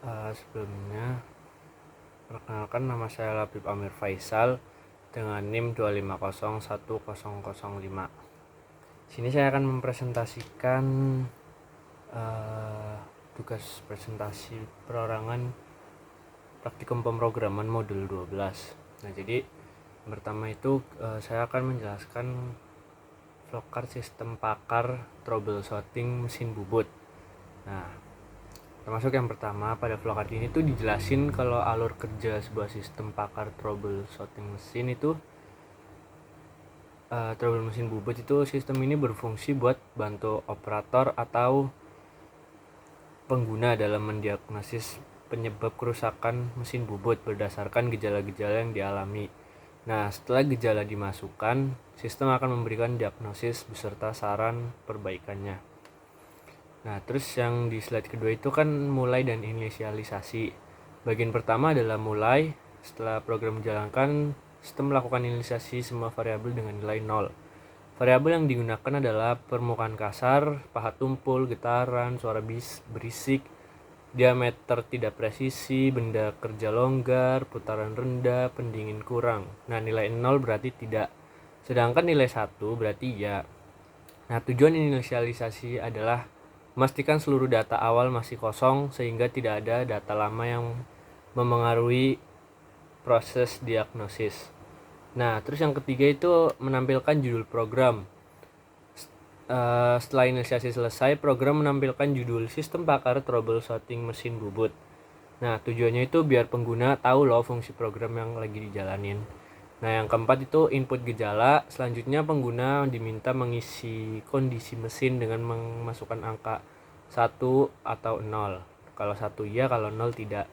Sebelumnya, perkenalkan nama saya Labib Amir Faisal dengan NIM 2501005. Sini saya akan mempresentasikan tugas presentasi perorangan praktikum pemrograman modul 12. Nah, jadi pertama itu saya akan menjelaskan flowcard sistem pakar troubleshooting mesin bubut. Nah, termasuk yang pertama, pada flowcard ini tuh dijelasin kalau alur kerja sebuah sistem pakar troubleshooting mesin itu trouble mesin bubut itu sistem ini berfungsi buat bantu operator atau pengguna dalam mendiagnosis penyebab kerusakan mesin bubut berdasarkan gejala-gejala yang dialami. Nah, setelah gejala dimasukkan, sistem akan memberikan diagnosis beserta saran perbaikannya. Nah, terus yang di slide kedua itu kan mulai dan inisialisasi. Bagian pertama adalah mulai. Setelah program dijalankan, sistem melakukan inisialisasi semua variabel dengan nilai 0. Variabel yang digunakan adalah permukaan kasar, pahat tumpul, getaran, suara berisik, diameter tidak presisi, benda kerja longgar, putaran rendah, pendingin kurang. Nah, nilai 0 berarti tidak. Sedangkan nilai 1 berarti ya. Nah, tujuan inisialisasi adalah memastikan seluruh data awal masih kosong sehingga tidak ada data lama yang memengaruhi proses diagnosis. Nah, terus yang ketiga itu menampilkan judul program. Setelah inisiasi selesai, program menampilkan judul sistem pakar troubleshooting mesin bubut. Nah, tujuannya itu biar pengguna tahu loh fungsi program yang lagi dijalanin. Nah, yang keempat itu input gejala. Selanjutnya pengguna diminta mengisi kondisi mesin dengan memasukkan angka 1 atau 0. Kalau 1 iya, kalau 0 tidak.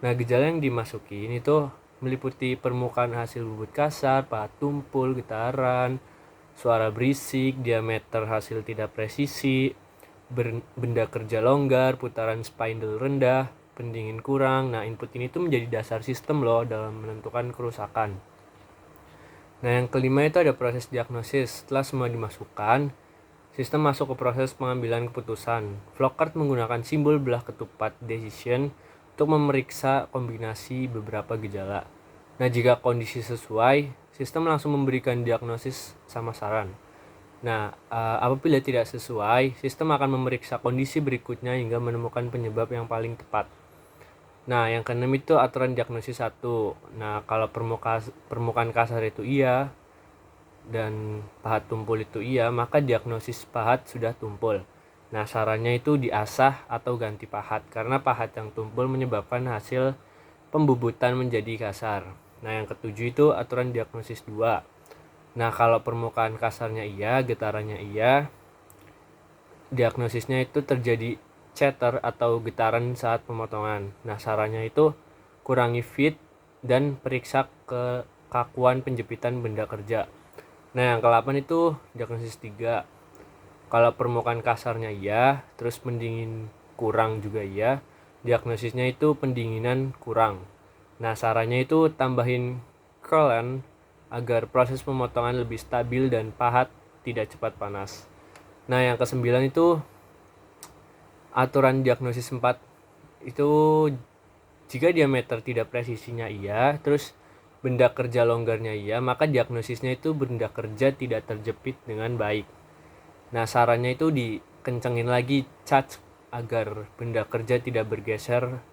Nah, gejala yang dimasukin itu meliputi permukaan hasil bubut kasar, pahat tumpul, getaran, suara berisik, diameter hasil tidak presisi, benda kerja longgar, putaran spindle rendah, pendingin kurang. Nah, input ini tuh menjadi dasar sistem loh dalam menentukan kerusakan. Nah, yang kelima itu ada proses diagnosis. Setelah semua dimasukkan, sistem masuk ke proses pengambilan keputusan. Flowcard menggunakan simbol belah ketupat decision untuk memeriksa kombinasi beberapa gejala. Nah, jika kondisi sesuai, sistem langsung memberikan diagnosis sama saran. Nah, apabila tidak sesuai, sistem akan memeriksa kondisi berikutnya hingga menemukan penyebab yang paling tepat. Nah, yang keenam itu aturan diagnosis 1. Nah, kalau permukaan kasar itu iya dan pahat tumpul itu iya, maka diagnosis pahat sudah tumpul. Nah, sarannya itu diasah atau ganti pahat karena pahat yang tumpul menyebabkan hasil pembubutan menjadi kasar. Nah, yang ketujuh itu aturan diagnosis 2. Nah, kalau permukaan kasarnya iya, getarannya iya, diagnosisnya itu terjadi chatter atau getaran saat pemotongan. Nah, sarannya itu kurangi feed dan periksa kekakuan penjepitan benda kerja. Nah, yang ke-8 itu diagnosis 3. Kalau permukaan kasarnya iya, terus pendingin kurang juga iya, diagnosisnya itu pendinginan kurang. Nah, sarannya itu tambahin coolant agar proses pemotongan lebih stabil dan pahat tidak cepat panas. Nah, yang ke-9 itu aturan diagnosis 4. Itu jika diameter tidak presisinya iya, terus benda kerja longgarnya iya, maka diagnosisnya itu benda kerja tidak terjepit dengan baik. Nah, sarannya itu dikencengin lagi charge agar benda kerja tidak bergeser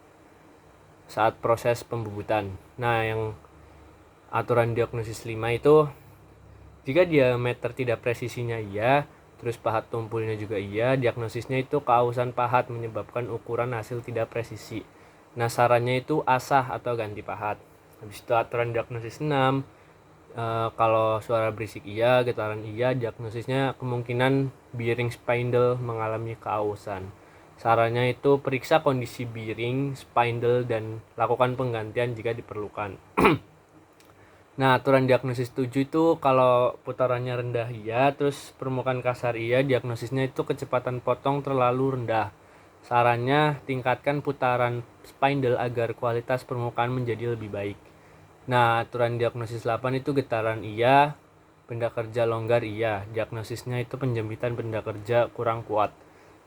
saat proses pembubutan. Nah, yang aturan diagnosis 5 itu jika diameter tidak presisinya iya, terus pahat tumpulnya juga iya, diagnosisnya itu keausan pahat menyebabkan ukuran hasil tidak presisi. Nah, sarannya itu asah atau ganti pahat. Habis itu aturan diagnosis 6, kalau suara berisik iya, getaran iya, diagnosisnya kemungkinan bearing spindle mengalami keausan. Sarannya itu periksa kondisi bearing, spindle, dan lakukan penggantian jika diperlukan. Nah, aturan diagnosis 7 itu kalau putarannya rendah iya, terus permukaan kasar iya, diagnosisnya itu kecepatan potong terlalu rendah. Sarannya tingkatkan putaran spindle agar kualitas permukaan menjadi lebih baik. Nah, aturan diagnosis 8 itu getaran iya, benda kerja longgar iya, diagnosisnya itu penjempitan benda kerja kurang kuat.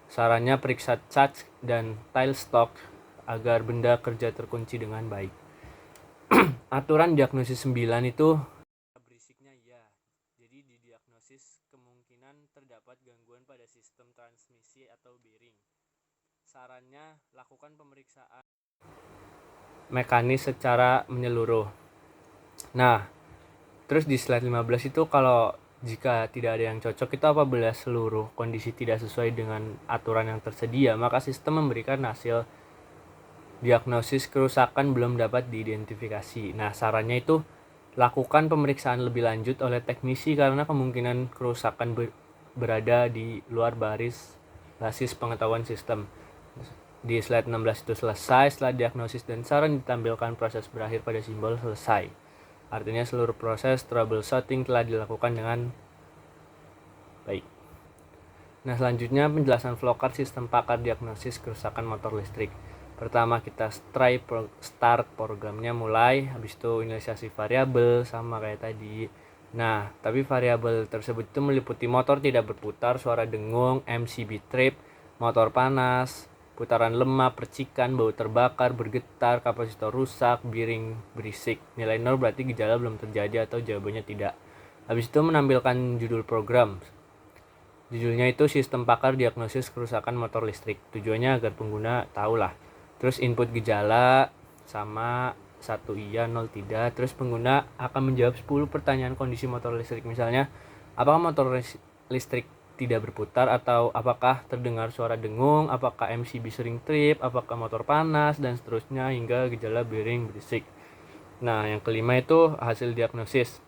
Sarannya periksa charge dan tile stock agar benda kerja terkunci dengan baik. Aturan diagnosis 9 itu berisiknya iya. Jadi di diagnosis kemungkinan terdapat gangguan pada sistem transmisi atau bearing. Sarannya lakukan pemeriksaan mekanis secara menyeluruh. Nah, terus di slide 15 itu kalau jika tidak ada yang cocok itu apabila seluruh kondisi tidak sesuai dengan aturan yang tersedia, maka sistem memberikan hasil diagnosis kerusakan belum dapat diidentifikasi. Nah, sarannya itu lakukan pemeriksaan lebih lanjut oleh teknisi karena kemungkinan kerusakan berada di luar basis pengetahuan sistem. Di slide 16 itu selesai. Setelah diagnosis dan saran ditampilkan, proses berakhir pada simbol selesai. Artinya seluruh proses troubleshooting telah dilakukan dengan baik. Nah, selanjutnya penjelasan flowchart sistem pakar diagnosis kerusakan motor listrik. Pertama kita start programnya mulai, habis itu inisiasi variabel sama kayak tadi. Nah, tapi variabel tersebut itu meliputi motor tidak berputar, suara dengung, MCB trip, motor panas, putaran lemah, percikan, bau terbakar, bergetar, kapasitor rusak, bearing berisik. Nilai 0 berarti gejala belum terjadi atau jawabannya tidak. Habis itu menampilkan judul program. Judulnya itu sistem pakar diagnosis kerusakan motor listrik. Tujuannya agar pengguna tahu lah. Terus input gejala sama 1 iya, 0 tidak. Terus pengguna akan menjawab 10 pertanyaan kondisi motor listrik. Misalnya, apakah motor listrik tidak berputar, atau apakah terdengar suara dengung, apakah MCB sering trip, apakah motor panas, dan seterusnya hingga gejala bearing berisik. Nah, yang kelima itu hasil diagnosis.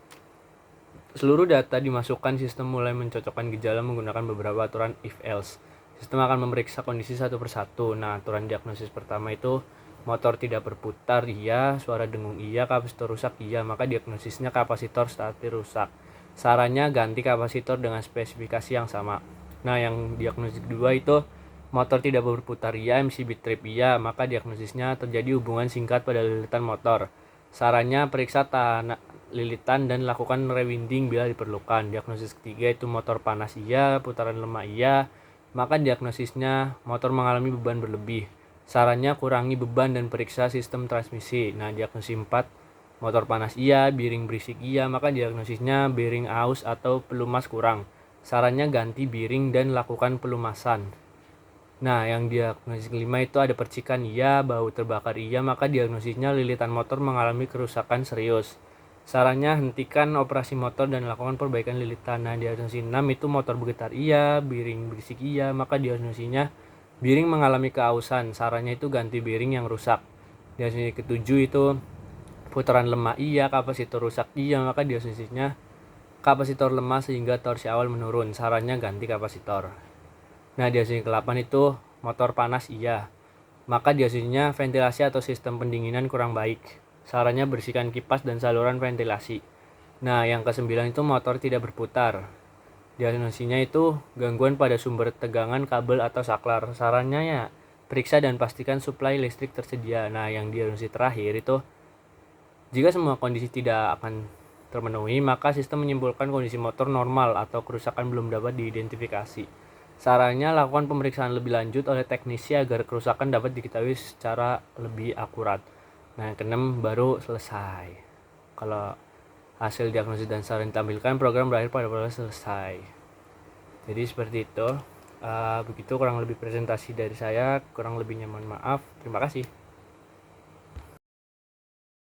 Seluruh data dimasukkan, sistem mulai mencocokkan gejala menggunakan beberapa aturan if-else. Sistem akan memeriksa kondisi satu persatu. Nah, aturan diagnosis pertama itu motor tidak berputar iya, suara dengung iya, kapasitor rusak iya, maka diagnosisnya kapasitor statis rusak. Sarannya ganti kapasitor dengan spesifikasi yang sama. Nah, yang diagnosis kedua itu motor tidak berputar iya, MCB trip iya, maka diagnosisnya terjadi hubungan singkat pada lilitan motor. Sarannya periksa lilitan dan lakukan rewinding bila diperlukan. Diagnosis ketiga itu motor panas iya, putaran lemah iya, maka diagnosisnya motor mengalami beban berlebih. Sarannya kurangi beban dan periksa sistem transmisi. Nah, diagnosis 4 motor panas iya, bearing berisik iya, maka diagnosisnya bearing aus atau pelumas kurang. Sarannya ganti bearing dan lakukan pelumasan. Nah, yang diagnosis kelima itu ada percikan iya, bau terbakar iya, maka diagnosisnya lilitan motor mengalami kerusakan serius. Sarannya hentikan operasi motor dan lakukan perbaikan lilitan. Nah, diagnosis 6 itu motor bergetar iya, bearing berisik iya, maka diagnosisnya bearing mengalami keausan. Sarannya itu ganti bearing yang rusak. Diagnosis ketujuh itu putaran lemah iya, kapasitor rusak iya, maka diagnosisnya kapasitor lemah sehingga torsi awal menurun. Sarannya ganti kapasitor. Nah, diagnosis ke-8 itu motor panas iya, maka diagnosisnya ventilasi atau sistem pendinginan kurang baik. Sarannya bersihkan kipas dan saluran ventilasi. Nah, yang ke-9 itu motor tidak berputar. Diagnosisnya itu gangguan pada sumber tegangan kabel atau saklar. Sarannya ya periksa dan pastikan suplai listrik tersedia. Nah, yang diagnosis terakhir itu jika semua kondisi tidak akan terpenuhi, maka sistem menyimpulkan kondisi motor normal atau kerusakan belum dapat diidentifikasi. Sarannya lakukan pemeriksaan lebih lanjut oleh teknisi agar kerusakan dapat diketahui secara lebih akurat. Nah, yang keenam baru selesai. Kalau hasil diagnosis dan saran ditampilkan, program berakhir pada proses selesai. Jadi seperti itu. Begitu kurang lebih presentasi dari saya. Kurang lebihnya mohon maaf. Terima kasih.